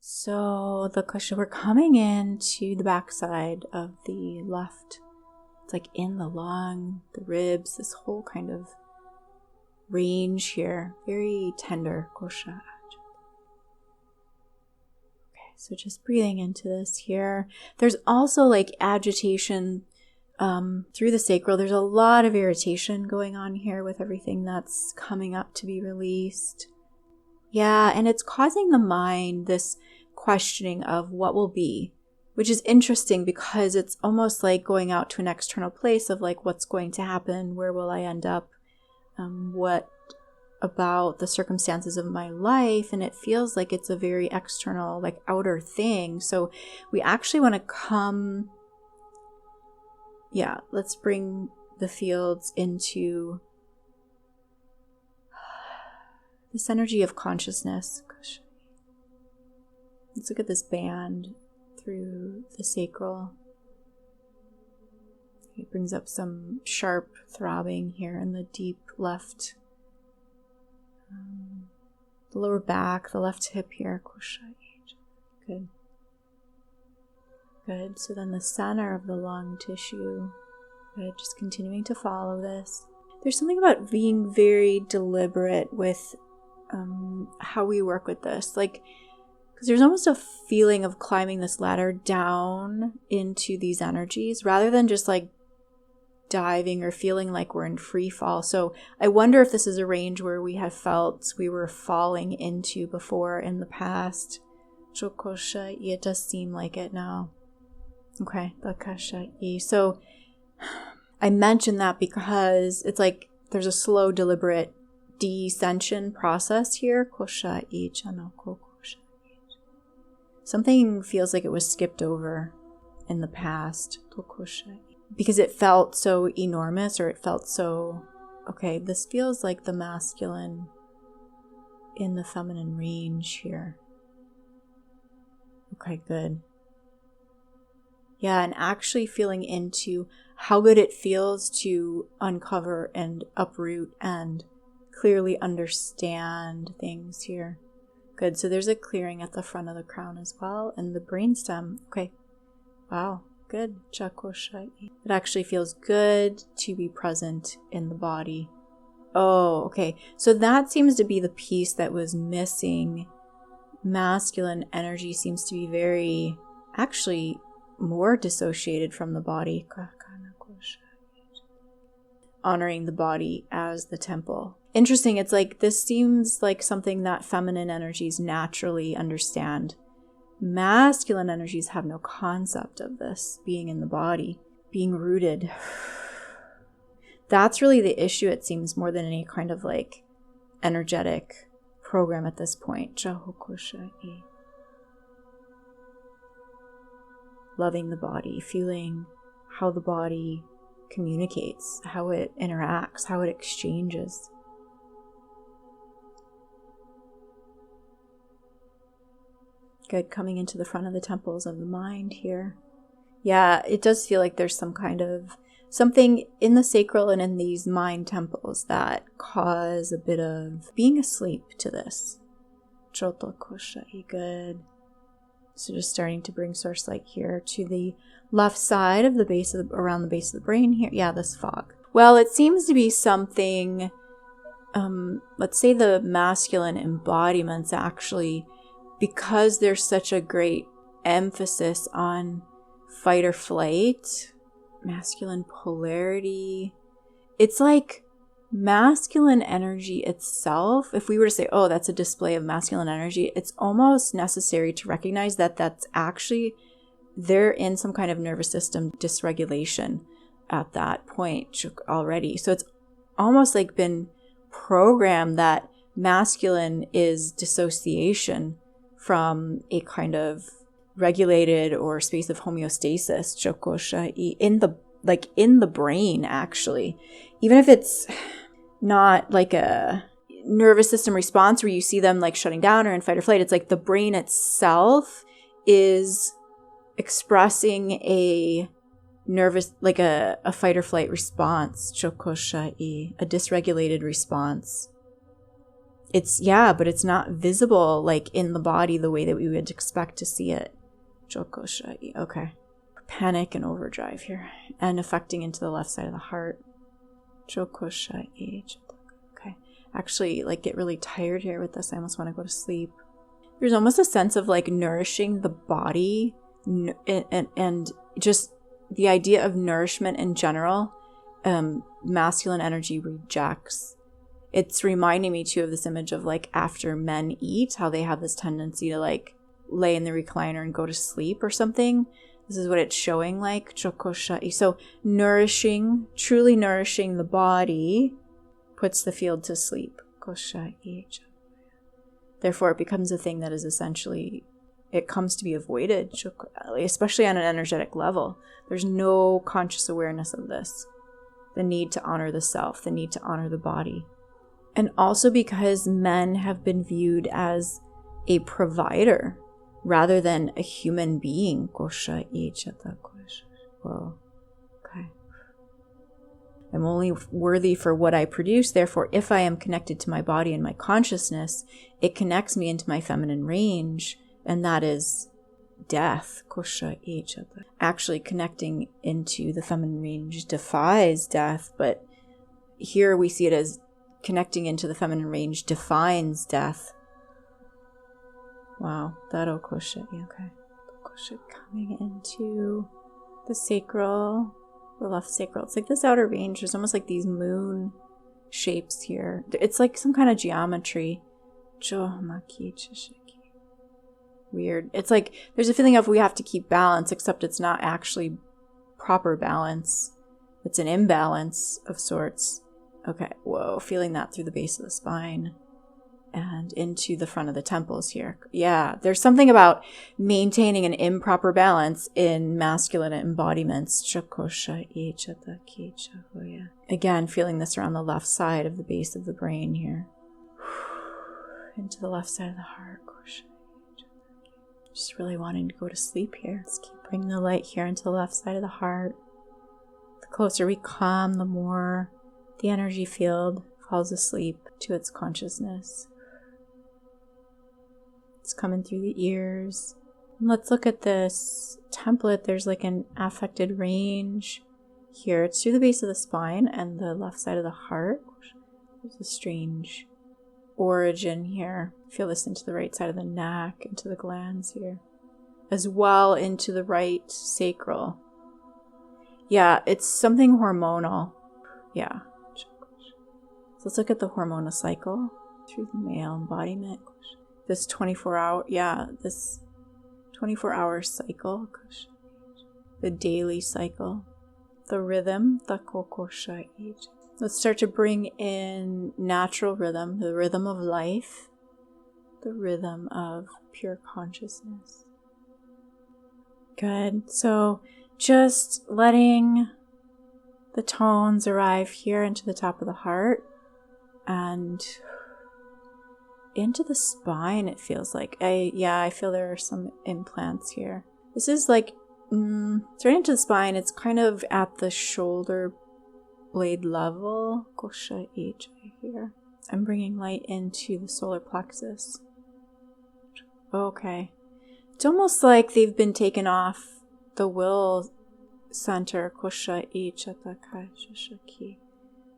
So the question, we're coming into the backside of the left. It's like in the lung, the ribs, this whole kind of range here. Very tender. Kosha. Okay, so just breathing into this here. There's also like agitation through the sacral. There's a lot of irritation going on here with everything that's coming up to be released. Yeah, and it's causing the mind this questioning of what will be, which is interesting because it's almost like going out to an external place of like what's going to happen, where will I end up, what about the circumstances of my life, and it feels like it's a very external, like outer thing. So we actually want to come, let's bring the fields into this energy of consciousness. Let's look at this band through the sacral. It brings up some sharp throbbing here in the deep left, the lower back, the left hip here. Good. Good. So then the center of the lung tissue. Good. Just continuing to follow this. There's something about being very deliberate with how we work with this. Like, because there's almost a feeling of climbing this ladder down into these energies rather than just like diving or feeling like we're in free fall. So I wonder if this is a range where we have felt we were falling into before in the past. Chokosha, it does seem like it now. Okay, Bakasha. So I mentioned that because it's like there's a slow, deliberate descension process here. Kosha chanoko. Something feels like it was skipped over in the past, because it felt so enormous, or it felt so, okay, this feels like the masculine in the feminine range here. Okay, good. Yeah, and actually feeling into how good it feels to uncover and uproot and clearly understand things here. Good. So there's a clearing at the front of the crown as well, and the brainstem. Okay. Wow. Good. Chakoshai. It actually feels good to be present in the body. Oh, okay. So that seems to be the piece that was missing. Masculine energy seems to be very, actually, more dissociated from the body. Honoring the body as the temple. Interesting. It's like this seems like something that feminine energies naturally understand. Masculine energies have no concept of this being in the body, being rooted. That's really the issue, it seems, more than any kind of like energetic program at this point. Loving the body, feeling how the body communicates, how it interacts, how it exchanges. Good, coming into the front of the temples of the mind here. Yeah, it does feel like there's some kind of something in the sacral and in these mind temples that cause a bit of being asleep to this. Good. So just starting to bring source light here to the left side of the base of around the base of the brain here. Yeah, this fog. Well, it seems to be something, let's say the masculine embodiments actually, because there's such a great emphasis on fight or flight, masculine polarity, it's like masculine energy itself, if we were to say, oh, that's a display of masculine energy, it's almost necessary to recognize that that's actually, they're in some kind of nervous system dysregulation at that point already. So it's almost like been programmed that masculine is dissociation from a kind of regulated or space of homeostasis, chokosha, in the brain, actually. Even if it's not like a nervous system response where you see them like shutting down or in fight or flight, it's like the brain itself is expressing a nervous, like a fight or flight response, chokosha, a dysregulated response. but it's not visible like in the body the way that we would expect to see it. Chokoshai. Okay. Panic and overdrive here. And affecting into the left side of the heart. Chokoshai. Okay. Actually, like, get really tired here with this. I almost want to go to sleep. There's almost a sense of like nourishing the body and just the idea of nourishment in general. Masculine energy rejects. It's reminding me too of this image of like after men eat, how they have this tendency to like lay in the recliner and go to sleep or something. This is what it's showing, like chokoshai. So nourishing, truly nourishing the body puts the field to sleep. Koshai. Therefore, it becomes a thing that is essentially, it comes to be avoided, especially on an energetic level. There's no conscious awareness of this. The need to honor the self, the need to honor the body. And also because men have been viewed as a provider rather than a human being. Whoa. Okay. I'm only worthy for what I produce. Therefore, if I am connected to my body and my consciousness, it connects me into my feminine range, and that is death. Actually, connecting into the feminine range defies death, but here we see it as connecting into the feminine range defines death. Wow, that okosha. Okay. Okosha coming into the sacral, the left sacral. It's like this outer range. There's almost like these moon shapes here. It's like some kind of geometry. Weird. It's like there's a feeling of we have to keep balance, except it's not actually proper balance. It's an imbalance of sorts. Okay, whoa, feeling that through the base of the spine and into the front of the temples here. Yeah, there's something about maintaining an improper balance in masculine embodiments. Again, feeling this around the left side of the base of the brain here. Into the left side of the heart. Just really wanting to go to sleep here. Let's keep bringing the light here into the left side of the heart. The closer we come, the more the energy field falls asleep to its consciousness. It's coming through the ears. And let's look at this template. There's like an affected range here. It's through the base of the spine and the left side of the heart. There's a strange origin here. Feel this into the right side of the neck, into the glands here, as well into the right sacral. Yeah, it's something hormonal. Yeah. So let's look at the hormonal cycle through the male embodiment. This 24-hour cycle. The daily cycle. The rhythm. Let's start to bring in natural rhythm, the rhythm of life, the rhythm of pure consciousness. Good. So just letting the tones arrive here into the top of the heart and into the spine, it feels like. I feel there are some implants here. This is like, it's right into the spine. It's kind of at the shoulder blade level. Kosha here. I'm bringing light into the solar plexus. Okay. It's almost like they've been taken off the will center. Kosha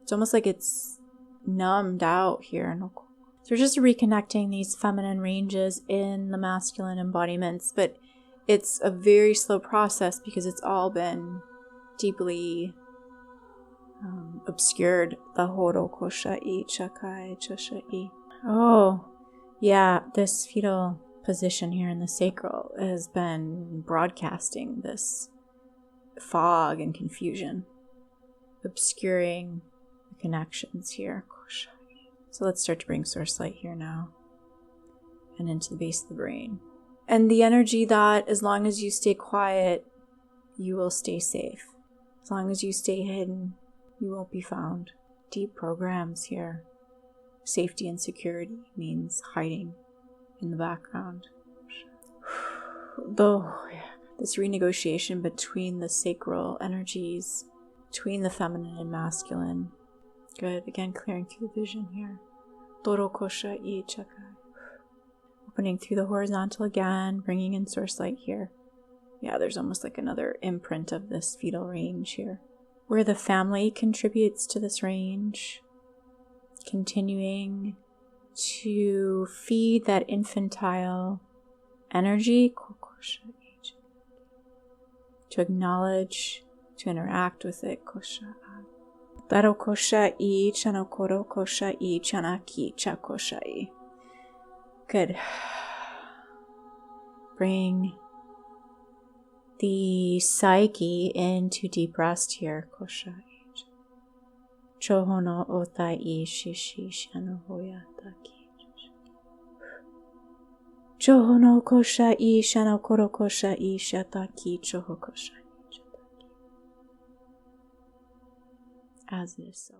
It's almost like it's numbed out here. So we're just reconnecting these feminine ranges in the masculine embodiments, but it's a very slow process because it's all been deeply obscured. Oh, yeah, this fetal position here in the sacral has been broadcasting this fog and confusion, obscuring the connections here. So let's start to bring source light here now and into the base of the brain. And the energy that as long as you stay quiet, you will stay safe. As long as you stay hidden, you won't be found. Deep programs here. Safety and security means hiding in the background. This renegotiation between the sacral energies, between the feminine and masculine. Good. Again, clearing through the vision here. Toro kosha I chakai. Opening through the horizontal again, bringing in source light here. Yeah, there's almost like another imprint of this fetal range here, where the family contributes to this range, continuing to feed that infantile energy, to acknowledge, to interact with it. Daro kosha I, chano koro kosha I, chana ki cha kosha I. Good. Bring the psyche into deep rest here. Kosha I. Chohono otai I shishi shano hoyata ki. Chohono kosha I shano koro kosha I shata ki choho kosha I. As it is so.